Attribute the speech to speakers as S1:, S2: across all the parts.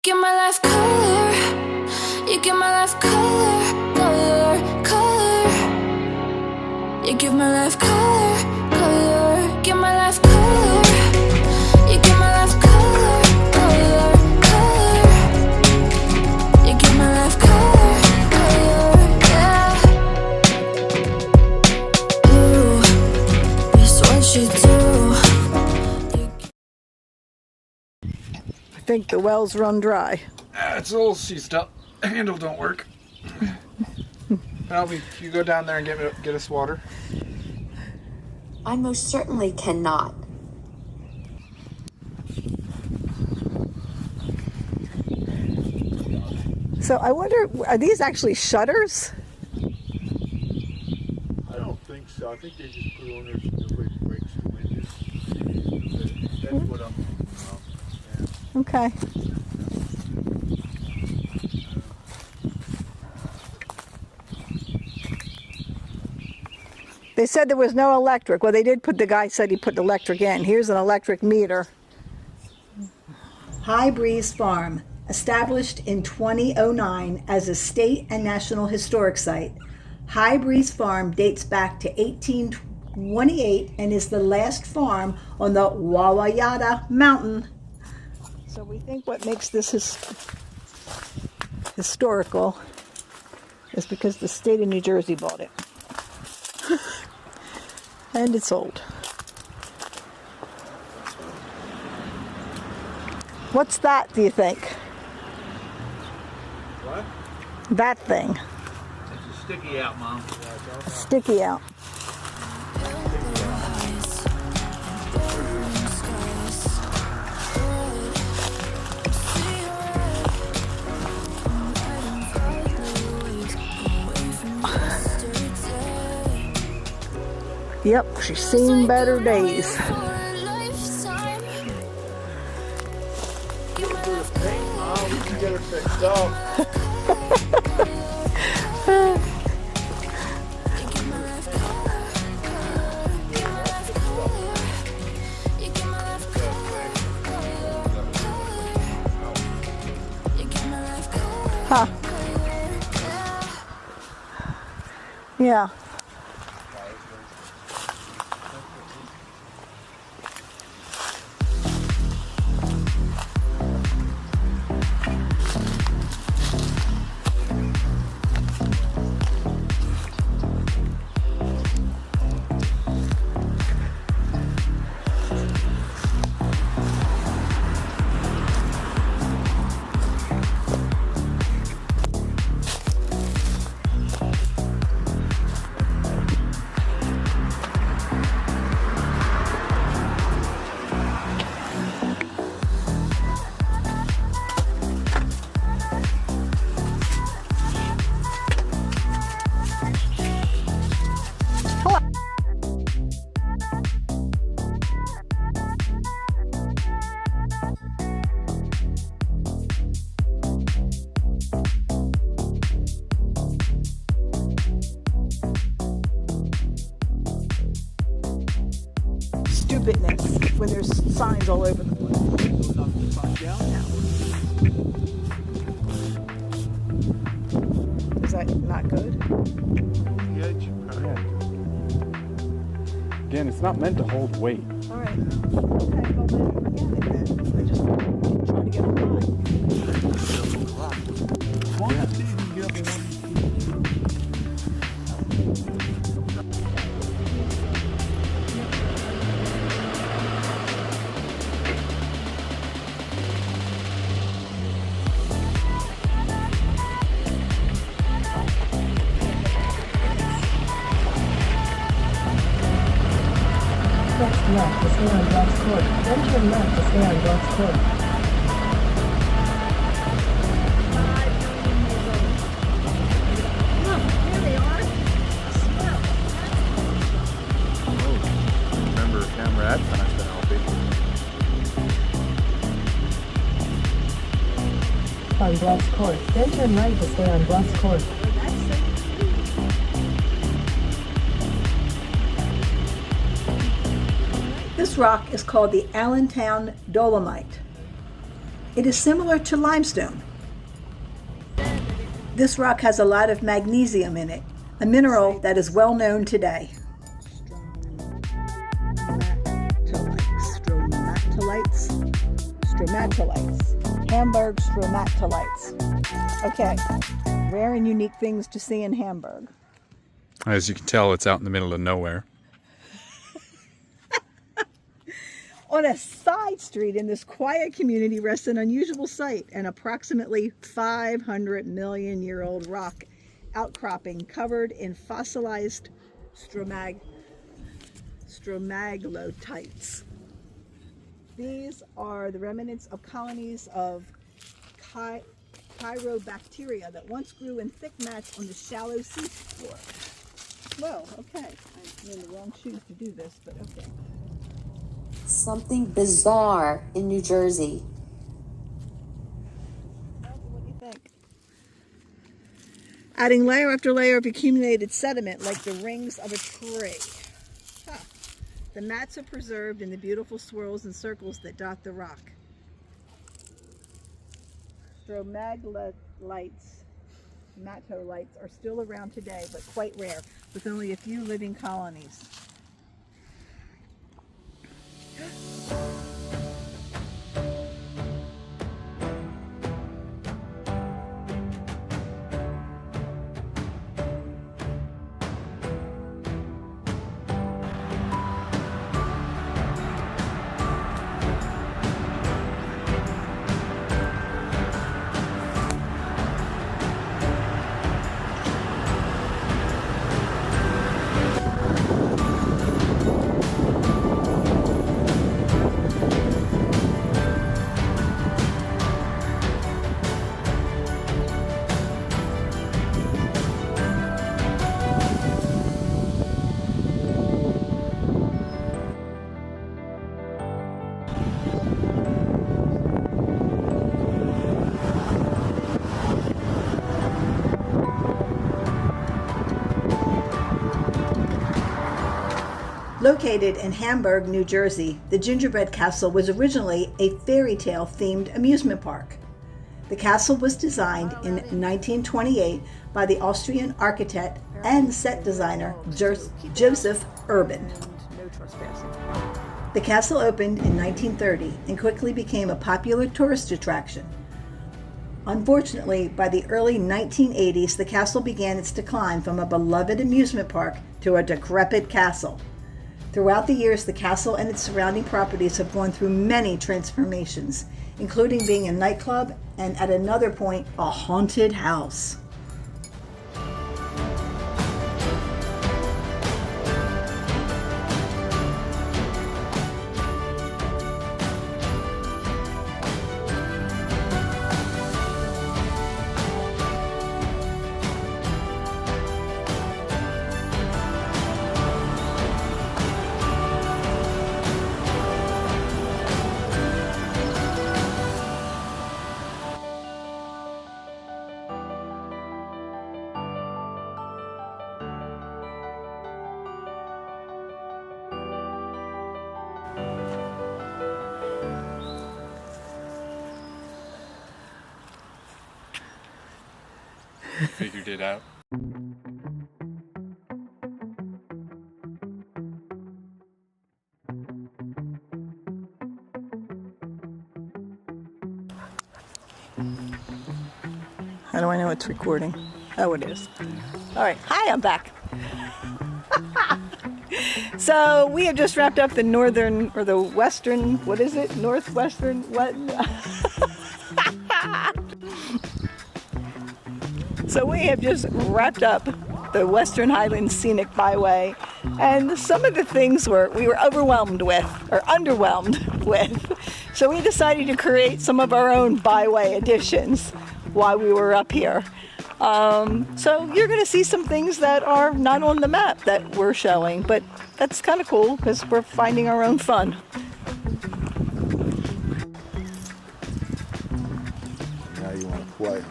S1: Give my life color. You give my life color, color, color. You give my life color, color. Give my life color. You give my life color, color, color. You give my life color, color, yeah. Ooh, it's what you do.
S2: I think the wells run dry.
S3: It's a little seized up. The handle don't work. Albie, you go down there and get us water.
S4: I most certainly cannot.
S2: So I wonder, are these actually shutters?
S5: I don't think so. I think they just put on there so nobody breaks the windows. That's what I'm thinking of. Yeah.
S2: Okay. They said there was no electric. Well, they did put, the guy said he put electric in. Here's an electric meter. High Breeze Farm, established in 2009 as a state and national historic site. High Breeze Farm dates back to 1828 and is the last farm on the Wawayada Mountain. So we think what makes this historical is because the state of New Jersey bought it. And it's old. What's that, do you think?
S5: What?
S2: That thing.
S5: It's a sticky out, Mom.
S2: Sticky out. Yep, she's seen better days.
S5: Mom, we can get her fixed up.
S2: Huh. Yeah. Stupidness when there's signs all over the place. Is that not good?
S5: Yeah.
S3: Again, it's not meant to hold weight.
S2: All right. Okay, well then forget it then. I just trying to get a line.
S6: Next left to stay on Broad's Court. Then turn left to stay on Broad's Court.
S5: Remember, camera ad's been helping.
S6: On Broad's Court. Then turn right to stay on Broad's Court.
S2: This rock is called the Allentown Dolomite. It is similar to limestone. This rock has a lot of magnesium in it, a mineral that is well known today. Stromatolites. Hamburg stromatolites. Okay, rare and unique things to see in Hamburg.
S3: As you can tell, it's out in the middle of nowhere.
S2: On a side street in this quiet community rests an unusual sight, an approximately 500 million year old rock outcropping covered in fossilized stromatolites. These are the remnants of colonies of chirobacteria that once grew in thick mats on the shallow seafloor. Well, okay, I'm in the wrong shoes to do this, but okay.
S4: Something bizarre in New Jersey.
S2: What do you think? Adding layer after layer of accumulated sediment like the rings of a tree. Huh. The mats are preserved in the beautiful swirls and circles that dot the rock. Stromatolites are still around today, but quite rare, with only a few living colonies. Located in Hamburg, New Jersey, the Gingerbread Castle was originally a fairy tale themed amusement park. The castle was designed in 1928 by the Austrian architect and set designer Joseph Urban. The castle opened in 1930 and quickly became a popular tourist attraction. Unfortunately, by the early 1980s, the castle began its decline from a beloved amusement park to a decrepit castle. Throughout the years, the castle and its surrounding properties have gone through many transformations, including being a nightclub and, at another point, a haunted house.
S3: Figured it out.
S2: How do I know it's recording? Oh, it is. All right. Hi, I'm back. So we have just wrapped up the northern, or the western, what is it? Northwestern, what? So we have just wrapped up the Western Highlands Scenic Byway, and some of the things we were overwhelmed with, or underwhelmed with. So we decided to create some of our own byway additions while we were up here. So you're going to see some things that are not on the map that we're showing, but that's kind of cool because we're finding our own fun.
S5: Now you want to play.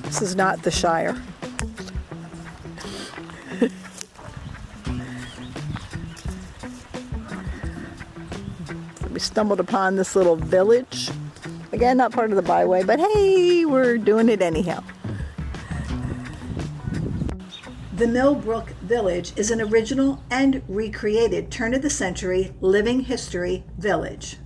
S2: This is not the Shire. stumbled upon this little village. Again, not part of the byway, but hey, we're doing it anyhow. The Millbrook Village is an original and recreated turn-of-the-century living history village.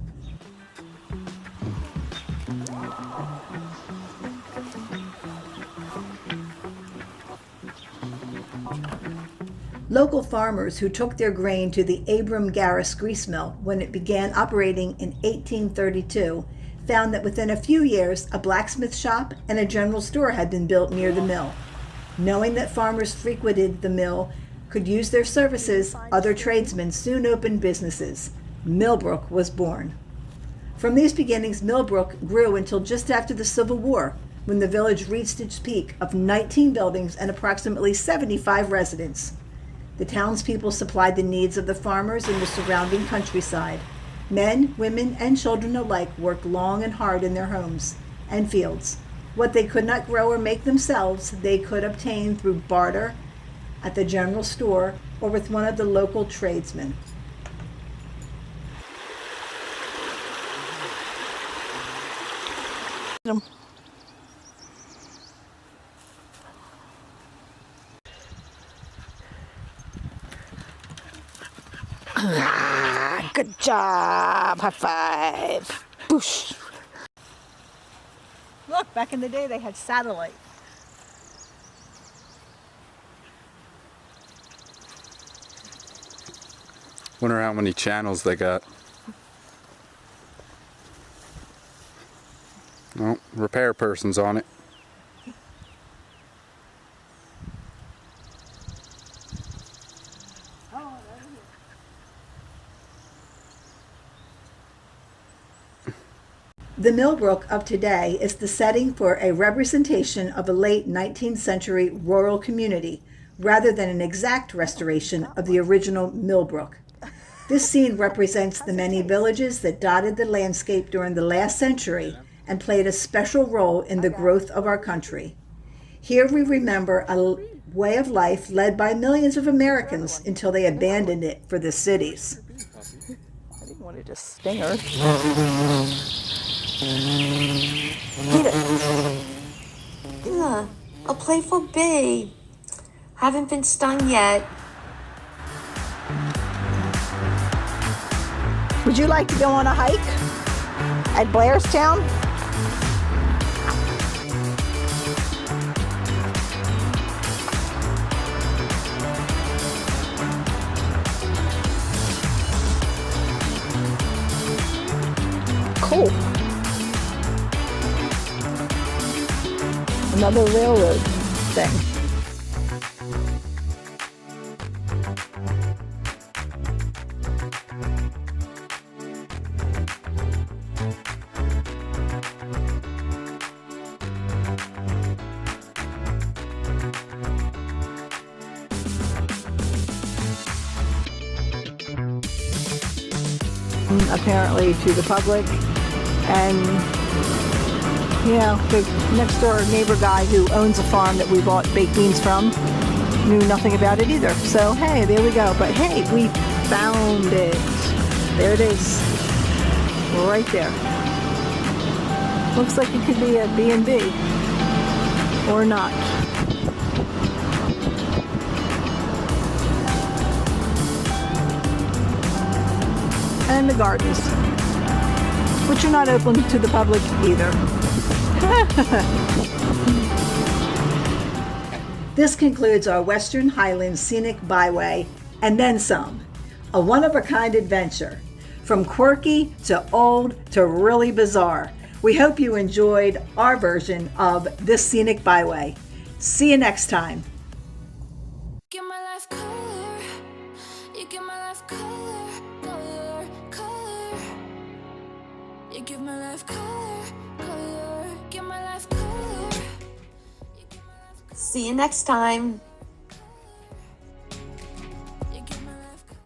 S2: Local farmers who took their grain to the Abram Garris grease mill when it began operating in 1832 found that within a few years a blacksmith shop and a general store had been built near the mill. Knowing that farmers frequented the mill could use their services, other tradesmen soon opened businesses. Millbrook was born. From these beginnings, Millbrook grew until just after the Civil War, when the village reached its peak of 19 buildings and approximately 75 residents. The townspeople supplied the needs of the farmers in the surrounding countryside. Men, women, and children alike worked long and hard in their homes and fields. What they could not grow or make themselves, they could obtain through barter at the general store or with one of the local tradesmen. Good job! High five! Boosh! Look, back in the day they had satellite.
S3: Wonder how many channels they got. Oh, repair person's on it.
S2: The Millbrook of today is the setting for a representation of a late 19th century rural community, rather than an exact restoration of the original Millbrook. This scene represents the many villages that dotted the landscape during the last century and played a special role in the growth of our country. Here we remember a way of life led by millions of Americans until they abandoned it for the cities. I didn't want to just sting her.
S4: Yeah, a playful bee. Haven't been stung yet.
S2: Would you like to go on a hike at Blairstown? Cool. Another railroad thing. Apparently to the public, and you know, the next door neighbor guy who owns a farm that we bought baked beans from knew nothing about it either. So hey, there we go. But hey, we found it. There it is, right there. Looks like it could be a B&B or not. And the gardens, which are not open to the public either. This concludes our Western Highlands Scenic Byway, and then some. A one-of-a-kind adventure, from quirky to old to really bizarre. We hope you enjoyed our version of this Scenic Byway. See you next time.
S1: Give my life color. You give my life color, color, color. You give my life color, color. Give my life color.
S4: See you next time.